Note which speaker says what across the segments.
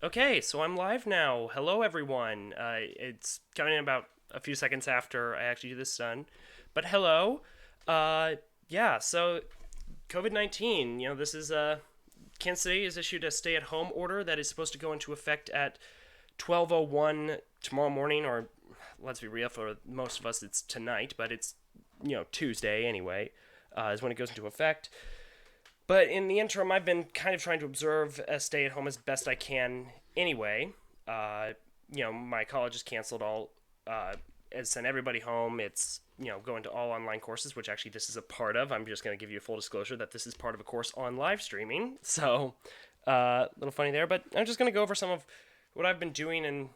Speaker 1: Okay, so I'm live now. Hello, everyone. It's coming in about a few seconds after I actually do this done, but hello. Uh, yeah. So COVID-19. This is Kansas City has issued a stay-at-home order that is supposed to go into effect at 12:01 tomorrow morning, or let's be real, for most of us it's tonight, but it's Tuesday anyway. Is when it goes into effect. But in the interim, I've been kind of trying to observe a stay at home as best I can anyway. Uh, my college is canceled all, has sent everybody home. It's, going to all online courses, which actually this is a part of. I'm just going to give you a full disclosure that this is part of a course on live streaming. So, a little funny there. But I'm just going to go over some of what I've been doing in,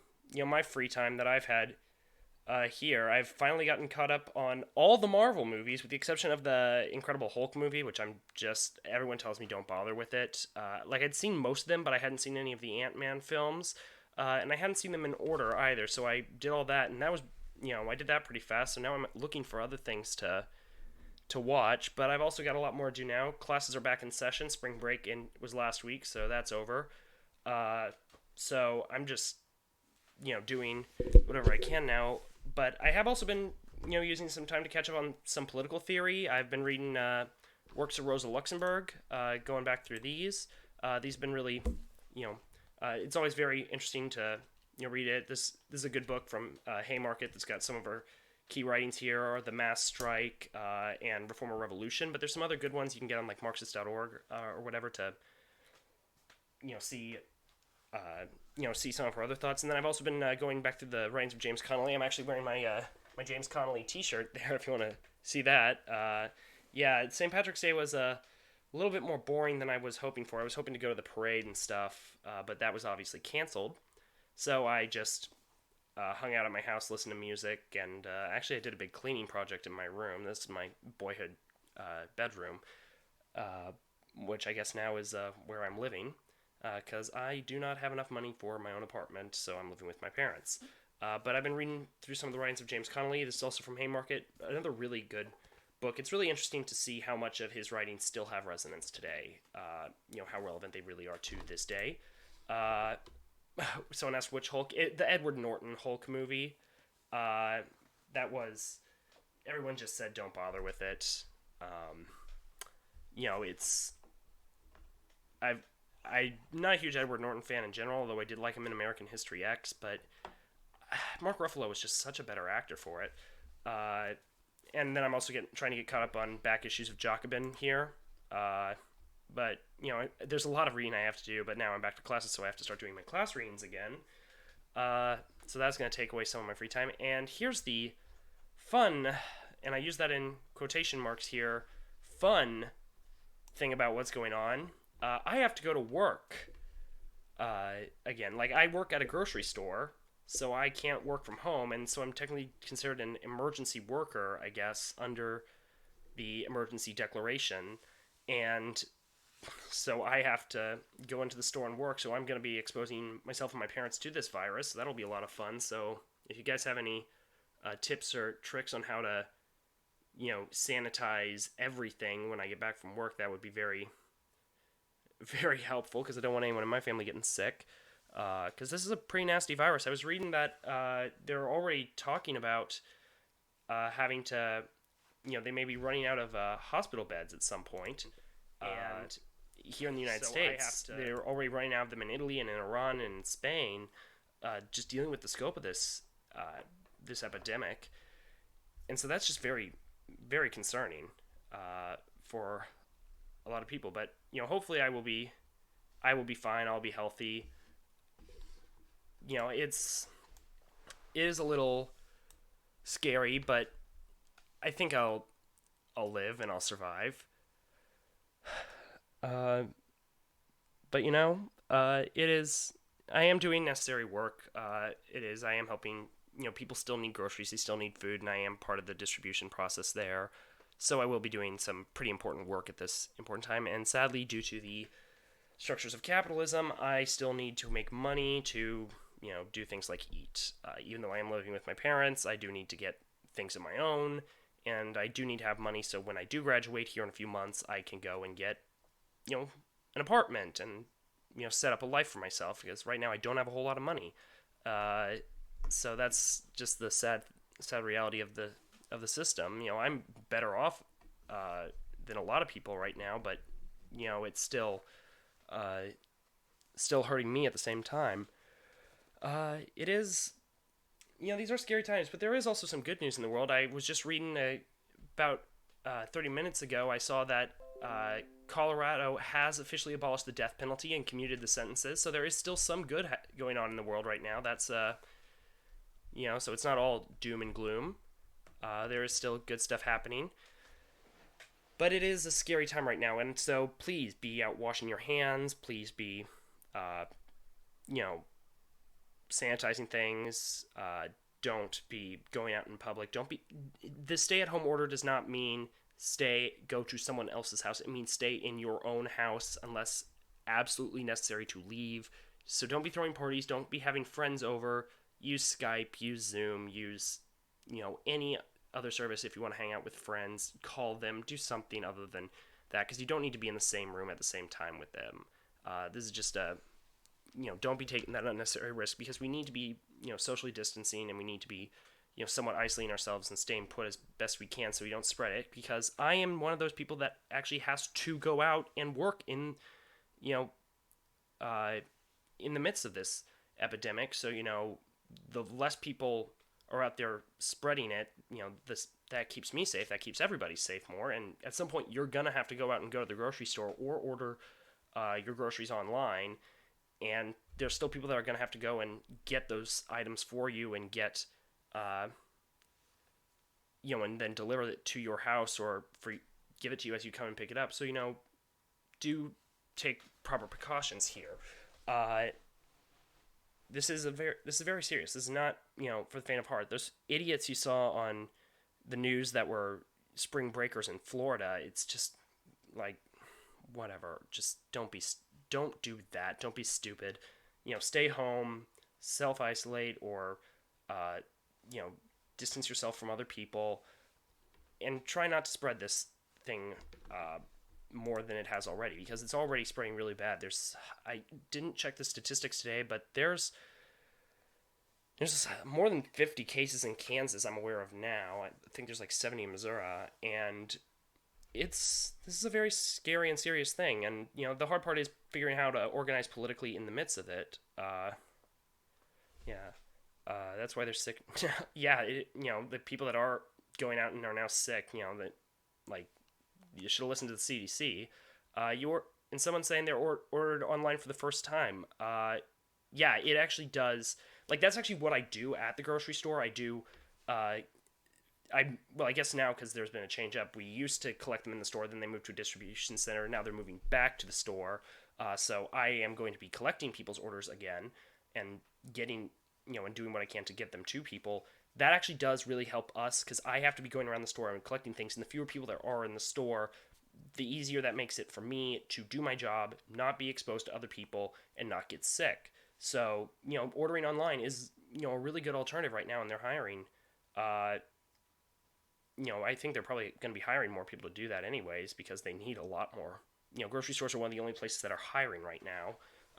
Speaker 1: my free time that I've had here. I've finally gotten caught up on all the Marvel movies, with the exception of the Incredible Hulk movie, which everyone tells me don't bother with it. Like, I'd seen most of them, but I hadn't seen any of the Ant-Man films, and I hadn't seen them in order either, so I did all that, and that was, I did that pretty fast, so now I'm looking for other things to watch, but I've also got a lot more to do now. Classes are back in session. Spring break was last week, so that's over. Uh, so I'm just doing whatever I can now. But I have also been using some time to catch up on some political theory. I've been reading works of Rosa Luxemburg, going back through these. These have been really, you know, it's always very interesting to read it. This is a good book from Haymarket that's got some of her key writings here are the mass strike and reformer revolution, but there's some other good ones you can get on like marxist.org or whatever to see see some of her other thoughts. And then I've also been going back through the writings of James Connolly. I'm actually wearing my James Connolly T-shirt there, if you want to see that. Yeah, St. Patrick's Day was a little bit more boring than I was hoping for. I was hoping to go to the parade and stuff, but that was obviously canceled. So I just hung out at my house, listened to music, and actually I did a big cleaning project in my room. This is my boyhood bedroom, uh, which I guess now is where I'm living because I do not have enough money for my own apartment, so I'm living with my parents. But I've been reading through some of the writings of James Connolly. This is also from Haymarket, another really good book. It's really interesting to see how much of his writings still have resonance today. How relevant they really are to this day. Uh, Someone asked which Hulk, the Edward Norton Hulk movie. Uh, that was everyone just said don't bother with it. Um, it's I've I'm not a huge Edward Norton fan in general, although I did like him in American History X. But Mark Ruffalo was just such a better actor for it. Uh, and then I'm also trying to get caught up on back issues of Jacobin here. Uh, but there's a lot of reading I have to do. But now I'm back to classes, so I have to start doing my class readings again. So that's going to take away some of my free time. And here's the fun, and I use that in quotation marks here, fun thing about what's going on. I have to go to work again. Like, I work at a grocery store, so I can't work from home, and so I'm technically considered an emergency worker, I guess, under the emergency declaration. And so I have to go into the store and work, so I'm going to be exposing myself and my parents to this virus. So that'll be a lot of fun. So if you guys have any tips or tricks on how to, sanitize everything when I get back from work, that would be very, very helpful because I don't want anyone in my family getting sick. Because this is a pretty nasty virus. I was reading that they're already talking about having to, they may be running out of hospital beds at some point. And here in the United States, they're already running out of them in Italy and in Iran and in Spain, just dealing with the scope of this epidemic. And so that's just very, very concerning for a lot of people. But hopefully I will be fine. I'll be healthy. It is a little scary, but I think I'll live and I'll survive. Uh, but it is. I am doing necessary work. It is. I am helping. People still need groceries. They still need food, and I am part of the distribution process there. So I will be doing some pretty important work at this important time. And sadly, due to the structures of capitalism, I still need to make money to do things like eat. Even though I am living with my parents, I do need to get things of my own, and I do need to have money so when I do graduate here in a few months, I can go and get you know an apartment and set up a life for myself, because right now I don't have a whole lot of money. Uh, so that's just the sad reality of the system. I'm better off than a lot of people right now, but it's uh, still hurting me at the same time. It is, these are scary times, but there is also some good news in the world. I was just reading about 30 minutes ago. I saw that Colorado has officially abolished the death penalty and commuted the sentences. So there is still some good going on in the world right now. That's so it's not all doom and gloom. There is still good stuff happening. But it is a scary time right now, and so please be out washing your hands. Please be, uh, you know, sanitizing things. Don't be going out in public. Don't be. The stay-at-home order does not mean go to someone else's house. It means stay in your own house unless absolutely necessary to leave. So don't be throwing parties. Don't be having friends over. Use Skype. Use Zoom. Use any other service if you want to hang out with friends. Call them. Do something other than that, because you don't need to be in the same room at the same time with them. This is just a don't be taking that unnecessary risk, because we need to be socially distancing, and we need to be somewhat isolating ourselves and staying put as best we can so we don't spread it, because I am one of those people that actually has to go out and work in uh, in the midst of this epidemic. So the less people are out there spreading it, this that keeps me safe, that keeps everybody safe more. And at some point you're gonna have to go out and go to the grocery store or order your groceries online, and there's still people that are going to have to go and get those items for you and get and then deliver it to your house, or give it to you as you come and pick it up. So do take proper precautions here. This is very serious. This is not for the faint of heart. Those idiots you saw on the news that were spring breakers in Florida, it's just like, whatever. Just don't do that. Don't be stupid. Stay home, self-isolate, or distance yourself from other people, and try not to spread this thing more than it has already, because it's already spreading really bad. I didn't check the statistics today, but there's more than 50 cases in Kansas I'm aware of now. I think there's like 70 in Missouri, and this is a very scary and serious thing. And the hard part is figuring how to organize politically in the midst of it. That's why they're sick. Yeah, the people that are going out and are now sick, that, like, you should have listened to the CDC. And someone saying they're ordered online for the first time. Yeah, it actually does. Like, that's actually what I do at the grocery store. I do. I guess now, because there's been a change up, we used to collect them in the store, then they moved to a distribution center, now they're moving back to the store. So I am going to be collecting people's orders again and getting, and doing what I can to get them to people. That actually does really help us, because I have to be going around the store and collecting things, and the fewer people there are in the store, the easier that makes it for me to do my job, not be exposed to other people, and not get sick. So, ordering online is, a really good alternative right now, and they're hiring. I think they're probably going to be hiring more people to do that anyways, because they need a lot more. Grocery stores are one of the only places that are hiring right now,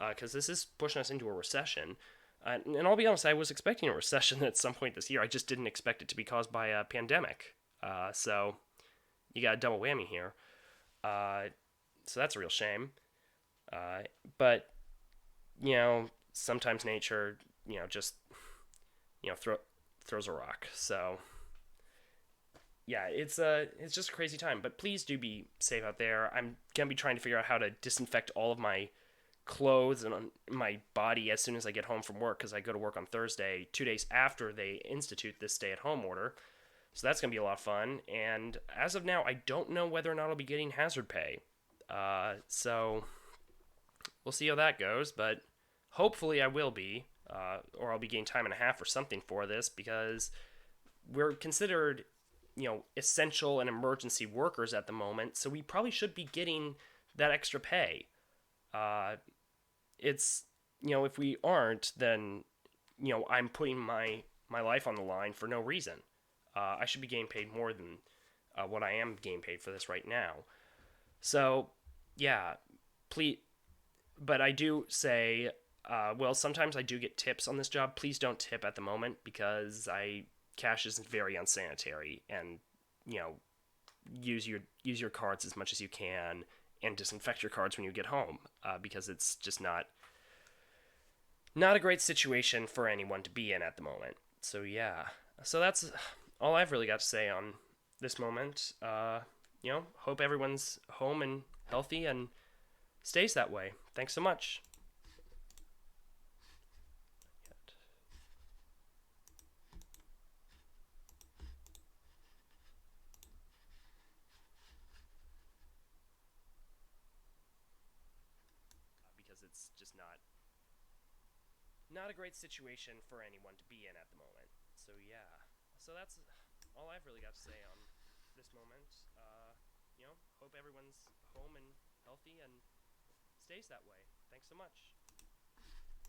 Speaker 1: because this is pushing us into a recession. And I'll be honest, I was expecting a recession at some point this year. I just didn't expect it to be caused by a pandemic. So you got a double whammy here. So that's a real shame. But, sometimes nature, just, throws a rock. So yeah, it's just a crazy time. But please do be safe out there. I'm gonna be trying to figure out how to disinfect all of my clothes and my body as soon as I get home from work, because I go to work on Thursday, 2 days after they institute this stay-at-home order. So that's gonna be a lot of fun. And as of now, I don't know whether or not I'll be getting hazard pay. So we'll see how that goes. But hopefully I will be, or I'll be getting time and a half or something for this, because we're considered essential and emergency workers at the moment, so we probably should be getting that extra pay. It's, if we aren't, then, I'm putting my life on the line for no reason. I should be getting paid more than what I am getting paid for this right now. So, yeah, please, but I do say, well, sometimes I do get tips on this job. Please don't tip at the moment because cash is very unsanitary, and you know, use your cards as much as you can, and disinfect your cards when you get home, because it's just not a great situation for anyone to be in at the moment. So yeah, so that's all I've really got to say on this moment. Hope everyone's home and healthy and stays that way. Thanks so much. Because it's just not a great situation for anyone to be in at the moment. So yeah, so that's all I've really got to say on this moment. Hope everyone's home and healthy and stays that way. Thanks so much.